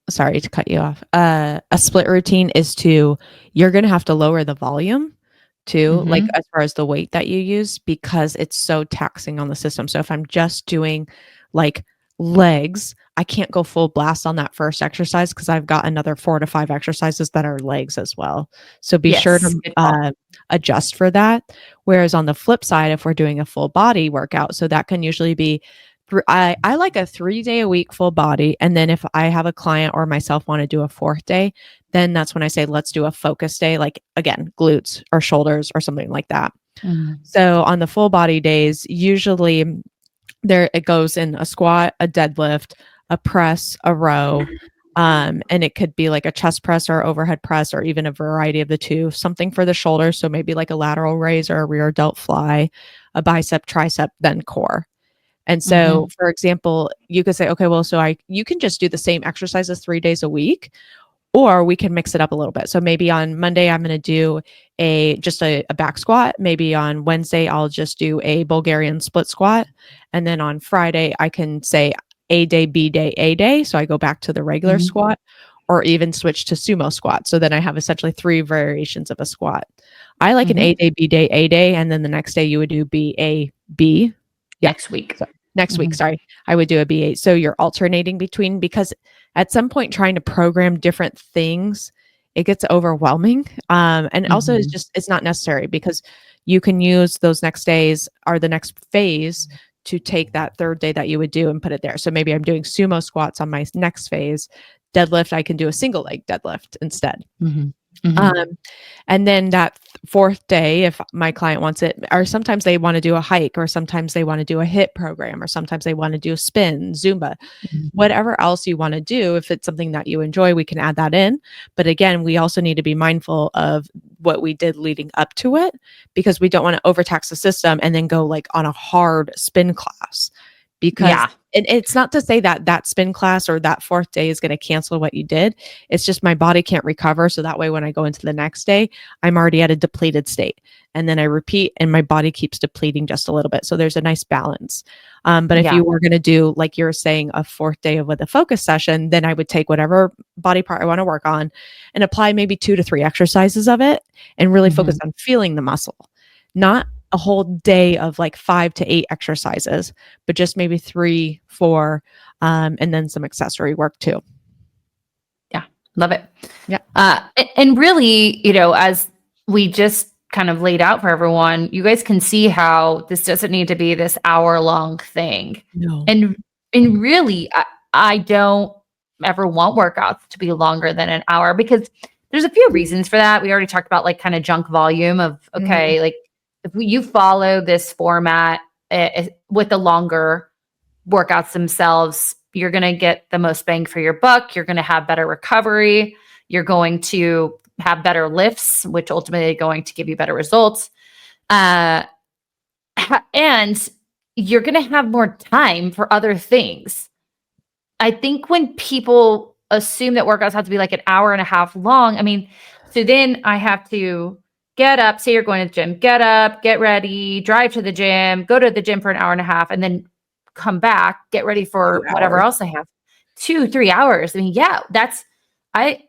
Speaker 2: sorry to cut you off. A split routine is you're going to have to lower the volume too, like
Speaker 1: Mm-hmm.
Speaker 2: as far as the weight that you use, because it's so taxing on the system. So if I'm just doing like legs, I can't go full blast on that first exercise because I've got another 4 to 5 exercises that are legs as well. So be sure
Speaker 1: Yes.
Speaker 2: to
Speaker 1: Good call.
Speaker 2: adjust for that. Whereas on the flip side, if we're doing a full body workout, so that can usually be I like a 3 day a week full body. And then if I have a client or myself want to do a fourth day, then that's when I say, let's do a focus day, like again, glutes or shoulders or something like that.
Speaker 1: Mhm.
Speaker 2: So on the full body days, usually there it goes in a squat, a deadlift, a press, a row. And it could be like a chest press or overhead press, or even a variety of the two, something for the shoulders. So maybe like a lateral raise or a rear delt fly, a bicep, tricep, then core. And so,
Speaker 1: Mhm.
Speaker 2: for example, you could say, okay, well, you can just do the same exercises 3 days a week, or we can mix it up a little bit. So maybe on Monday, I'm going to do a back squat. Maybe on Wednesday, I'll just do a Bulgarian split squat. And then on Friday, I can say A day, B day, A day. So I go back to the regular
Speaker 1: Mhm.
Speaker 2: squat, or even switch to sumo squat. So then I have essentially 3 variations of a squat. I like an A
Speaker 1: Mhm.
Speaker 2: day, B day, A day. And then the next day you would do B, A, B. Yeah.
Speaker 1: Next week.
Speaker 2: So next week,
Speaker 1: Mhm.
Speaker 2: sorry, I would do a B8. So you're alternating between, because at some point trying to program different things, it gets overwhelming. And also
Speaker 1: Mhm.
Speaker 2: it's not necessary, because you can use those next days or the next phase to take that third day that you would do and put it there. So maybe I'm doing sumo squats on my next phase. Deadlift, I can do a single leg deadlift instead.
Speaker 1: Mhm. Mhm.
Speaker 2: Um, and then that fourth day, if my client wants it, or sometimes they want to do a hike, or sometimes they want to do a HIIT program, or sometimes they want to do a spin, Zumba,
Speaker 1: Mhm.
Speaker 2: whatever else you want to do. If it's something that you enjoy, we can add that in. But again, we also need to be mindful of what we did leading up to it, because we don't want to overtax the system and then go like on a hard spin class. Because
Speaker 1: Yeah.
Speaker 2: and it's not to say that that spin class or that fourth day is going to cancel what you did. It's just my body can't recover. So that way, when I go into the next day, I'm already at a depleted state. And then I repeat, and my body keeps depleting just a little bit. So there's a nice balance. But if
Speaker 1: Yeah.
Speaker 2: you were going to do, like you're saying, a fourth day of with a focus session, then I would take whatever body part I want to work on and apply maybe 2 to 3 exercises of it, and really focus
Speaker 1: Mhm.
Speaker 2: on feeling the muscle, not a whole day of like 5 to 8 exercises, but just maybe 3, 4, and then some accessory work too.
Speaker 1: Yeah. Love it.
Speaker 2: Yeah.
Speaker 1: And really, as we just kind of laid out for everyone, you guys can see how this doesn't need to be this hour-long thing.
Speaker 2: No.
Speaker 1: And really, I don't ever want workouts to be longer than an hour, because there's a few reasons for that. We already talked about like kind of junk volume of,
Speaker 2: Mhm.
Speaker 1: okay, like if you follow this format with the longer workouts themselves, you're going to get the most bang for your buck. You're going to have better recovery. You're going to have better lifts, which ultimately are going to give you better results. Uh, and you're going to have more time for other things. I think when people assume that workouts have to be like an hour and a half long, I mean, so then I have to get up, say you're going to the gym, get up, get ready, drive to the gym, go to the gym for an hour and a half, and then come back, get ready
Speaker 2: 2
Speaker 1: for whatever
Speaker 2: hours.
Speaker 1: else I have. 2, 3 hours. I mean, yeah, I,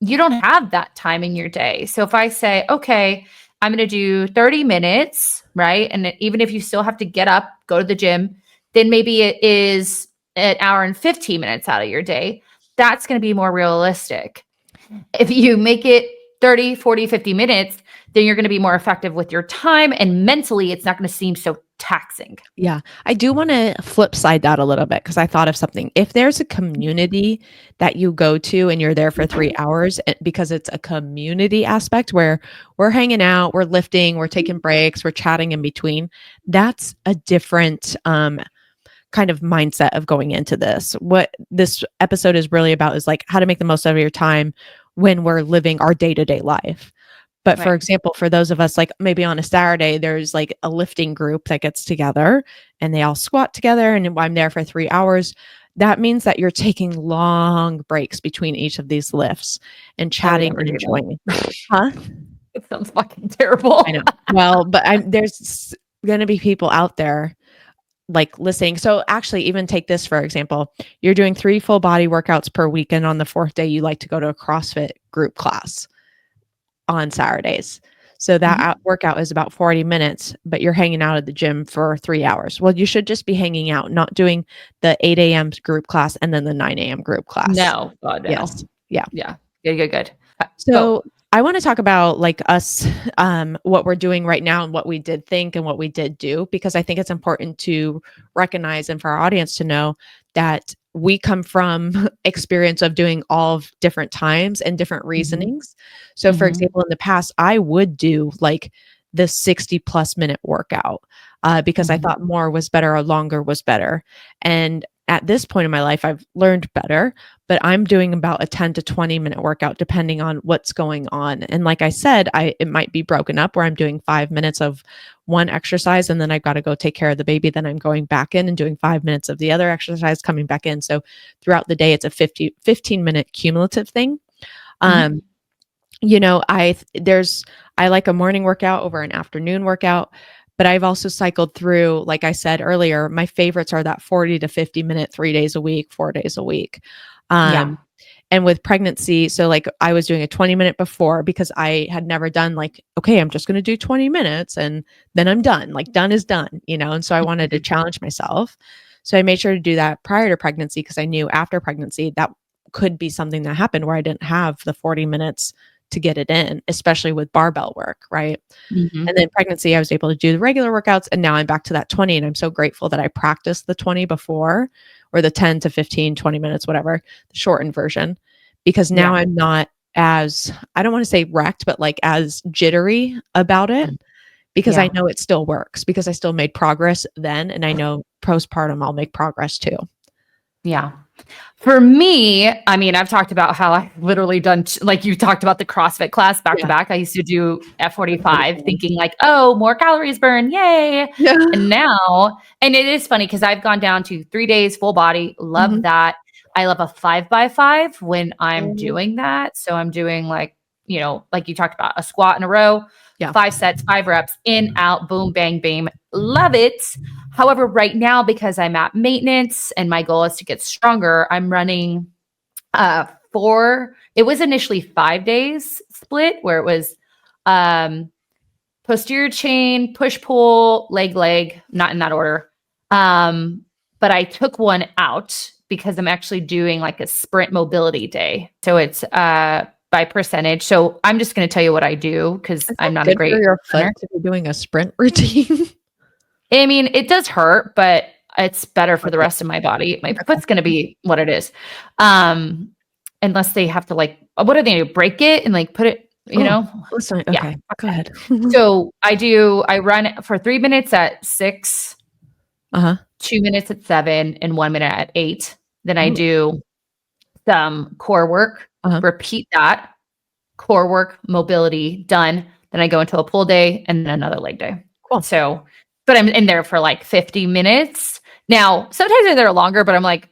Speaker 1: you don't have that time in your day. So if I say, okay, I'm going to do 30 minutes, right? And even if you still have to get up, go to the gym, then maybe it is an hour and 15 minutes out of your day. That's going to be more realistic. If you make it 30, 40, 50 minutes, then you're going to be more effective with your time, and mentally it's not going to seem so taxing.
Speaker 2: Yeah. I do want to flip side that a little bit, because I thought of something. If there's a community that you go to and you're there for 3 hours, because it's a community aspect where we're hanging out, we're lifting, we're taking breaks, we're chatting in between, that's a different kind of mindset of going into this. What this episode is really about is like how to make the most out of your time when we're living our day-to-day life. But for
Speaker 1: Right.
Speaker 2: example, for those of us like maybe on a Saturday, there's like a lifting group that gets together and they all squat together and I'm there for 3 hours. That means that you're taking long breaks between each of these lifts and
Speaker 1: I would
Speaker 2: chatting
Speaker 1: never
Speaker 2: and
Speaker 1: do
Speaker 2: enjoying.
Speaker 1: that.
Speaker 2: Huh?
Speaker 1: It sounds fucking
Speaker 2: I know.
Speaker 1: terrible.
Speaker 2: Well, but there's going to be people out there like listening. So actually, even take this for example. You're doing 3 full body workouts per week, and on the 4th day, you like to go to a CrossFit group class on Saturdays. So that
Speaker 1: Mhm.
Speaker 2: workout is about 40 minutes, but you're hanging out at the gym for 3 hours. Well, you should just be hanging out, not doing the 8 a.m. group class and then the 9 a.m. group class.
Speaker 1: No, God,
Speaker 2: Yes.
Speaker 1: no.
Speaker 2: Yeah.
Speaker 1: Yeah. Good, good, good. Go.
Speaker 2: So I want to talk about like us, what we're doing right now and what we did think and what we did do, because I think it's important to recognize and for our audience to know that we come from experience of doing all of different times and different
Speaker 1: Mhm.
Speaker 2: reasonings. So for
Speaker 1: Mhm.
Speaker 2: example, in the past, I would do like the 60+ minute workout because I
Speaker 1: Mhm.
Speaker 2: thought more was better or longer was better. And at this point in my life, I've learned better, but I'm doing about a 10 to 20 minute workout depending on what's going on. And like I said, it might be broken up where I'm doing 5 minutes of one exercise and then I've got to go take care of the baby. Then I'm going back in and doing 5 minutes of the other exercise, coming back in. So throughout the day, it's a 15-minute cumulative thing.
Speaker 1: Mhm.
Speaker 2: Um, I like a morning workout over an afternoon workout, but I've also cycled through, like I said earlier, my favorites are that 40 to 50 minute, 3 days a week, 4 days a week.
Speaker 1: Yeah.
Speaker 2: Um, and with pregnancy, so like I was doing a 20-minute before because I had never done like, okay, I'm just going to do 20 minutes and then I'm done. Like done is done, And so I wanted to challenge myself. So I made sure to do that prior to pregnancy because I knew after pregnancy that could be something that happened where I didn't have the 40 minutes to get it in, especially with barbell work, right? And
Speaker 1: Mhm.
Speaker 2: then pregnancy, I was able to do the regular workouts. And now I'm back to that 20. And I'm so grateful that I practiced the 20 before or the 10 to 15, 20 minutes, whatever, the shortened version, because now
Speaker 1: Yeah.
Speaker 2: I'm not as, I don't want to say wrecked, but like as jittery about it
Speaker 1: Mm.
Speaker 2: because I
Speaker 1: Yeah.
Speaker 2: know it still works because I still made progress then. And I know postpartum, I'll make progress too.
Speaker 1: Yeah. For me, I mean, I've talked about how I've literally done, like you talked about the CrossFit class back to
Speaker 2: Yeah.
Speaker 1: back. I used to do F45
Speaker 2: 45.
Speaker 1: thinking like, oh, more calories burn. Yay.
Speaker 2: Yeah.
Speaker 1: And now, and it is funny because I've gone down to 3 days full body. Love
Speaker 2: Mhm.
Speaker 1: that. I love a 5x5 when I'm
Speaker 2: Mhm.
Speaker 1: doing that. So I'm doing like, like you talked about a squat in a row,
Speaker 2: Yeah.
Speaker 1: 5 sets, 5 reps, in, out, boom, bang, bang. Love it. However, right now, because I'm at maintenance and my goal is to get stronger, I'm running it was initially 5 days split where it was um posterior chain, push pull, leg, not in that order. But I took one out because I'm actually doing like a sprint mobility day. So it's by percentage. So I'm just going to tell you what I do because
Speaker 2: Is that
Speaker 1: I'm not a
Speaker 2: good for
Speaker 1: great
Speaker 2: your foot
Speaker 1: runner.
Speaker 2: to be doing a sprint routine?
Speaker 1: I mean, it does hurt, but it's better for the
Speaker 2: Okay.
Speaker 1: rest of my body. My
Speaker 2: Okay.
Speaker 1: foot's going to be what it is. Um, Unless they have to like, what do they do? Break it and like put it,
Speaker 2: Oh, listen.
Speaker 1: Yeah.
Speaker 2: Okay. Go
Speaker 1: Okay.
Speaker 2: ahead.
Speaker 1: So I run for 3 minutes at 6,
Speaker 2: Uh-huh.
Speaker 1: 2 minutes at 7, and 1 minute at 8. Then I
Speaker 2: Oh,
Speaker 1: do some core work,
Speaker 2: uh-huh.
Speaker 1: repeat that core work, mobility done. Then I go into a pull day and then another leg day.
Speaker 2: Cool.
Speaker 1: So, but I'm in there for like 50 minutes. Now, sometimes they're there longer, but I'm like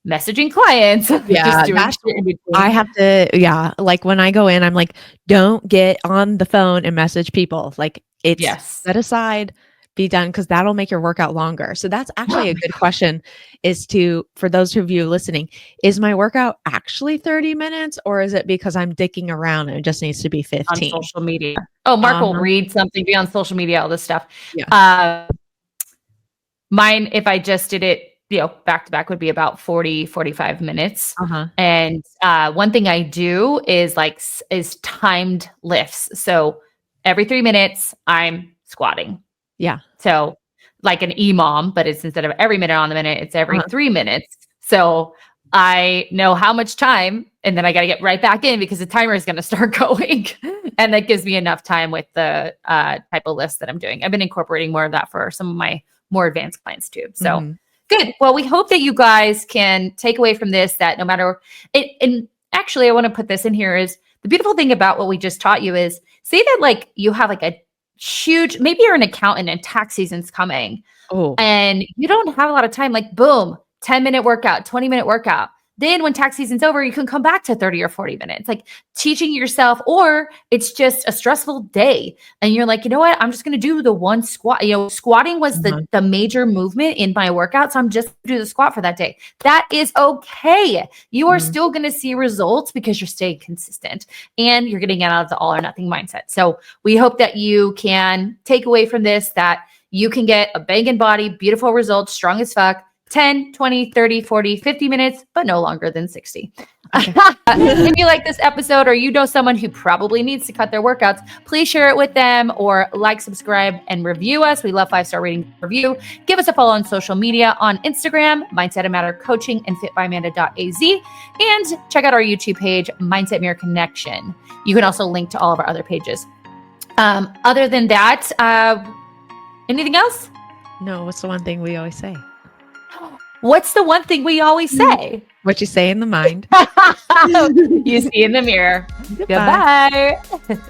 Speaker 1: messaging clients, just
Speaker 2: Yeah,
Speaker 1: doing
Speaker 2: that's
Speaker 1: shit in
Speaker 2: I
Speaker 1: between.
Speaker 2: have to yeah, like when I go in, I'm like, don't get on the phone and message people. Like it's
Speaker 1: Yes.
Speaker 2: set aside, be done because that'll make your workout longer. So that's actually a good question is to for those of you listening, is my workout actually 30 minutes or is it because I'm dicking around and it just needs to be
Speaker 1: On
Speaker 2: 15?
Speaker 1: social media. Oh, Mark will
Speaker 2: Uh-huh.
Speaker 1: read something, be on social media, all this stuff.
Speaker 2: Yeah.
Speaker 1: Uh, Mine, if I just did it, back to back would be about 40, 45 minutes.
Speaker 2: Uh-huh.
Speaker 1: And one thing I do is is timed lifts. So every 3 minutes, I'm squatting.
Speaker 2: Yeah.
Speaker 1: So like an EMOM, but it's instead of every minute on the minute, it's every
Speaker 2: Uh-huh.
Speaker 1: 3 minutes. So I know how much time, and then I got to get right back in because the timer is going to start going. And that gives me enough time with the type of lifts that I'm doing. I've been incorporating more of that for some of my more advanced clients too. So
Speaker 2: Mhm.
Speaker 1: Good. Well, we hope that you guys can take away from this that no matter it, and actually I want to put this in here is the beautiful thing about what we just taught you is say that like you have like a huge, maybe you're an accountant and tax season's coming
Speaker 2: Oh,
Speaker 1: and you don't have a lot of time, like boom, 10-minute workout, 20-minute workout. Then when tax season's over, you can come back to 30 or 40 minutes, like teaching yourself, or it's just a stressful day. And you're like, you know what? I'm just going to do the one squat. Squatting was the major movement in my workout. So I'm just going to do the squat for that day. That is okay. You are still going to see results because you're staying consistent and you're getting out of the all or nothing mindset. So we hope that you can take away from this that you can get a banging body, beautiful results, strong as fuck, 10, 20, 30, 40, 50 minutes, but no longer than 60. Okay. If you like this episode or you know someone who probably needs to cut their workouts, please share it with them or like, subscribe, and review us. We love 5-star rating review. Give us a follow on social media on Instagram, Mindset and Matter Coaching and fitbyamanda.az. And check out our YouTube page, Mindset Mirror Connection. You can also link to all of our other pages. Other than that, anything else?
Speaker 2: No, what's the one thing we always say?
Speaker 1: What's the one thing we always say?
Speaker 2: What you say in the mind.
Speaker 1: You see in the mirror.
Speaker 2: Goodbye.
Speaker 1: Goodbye.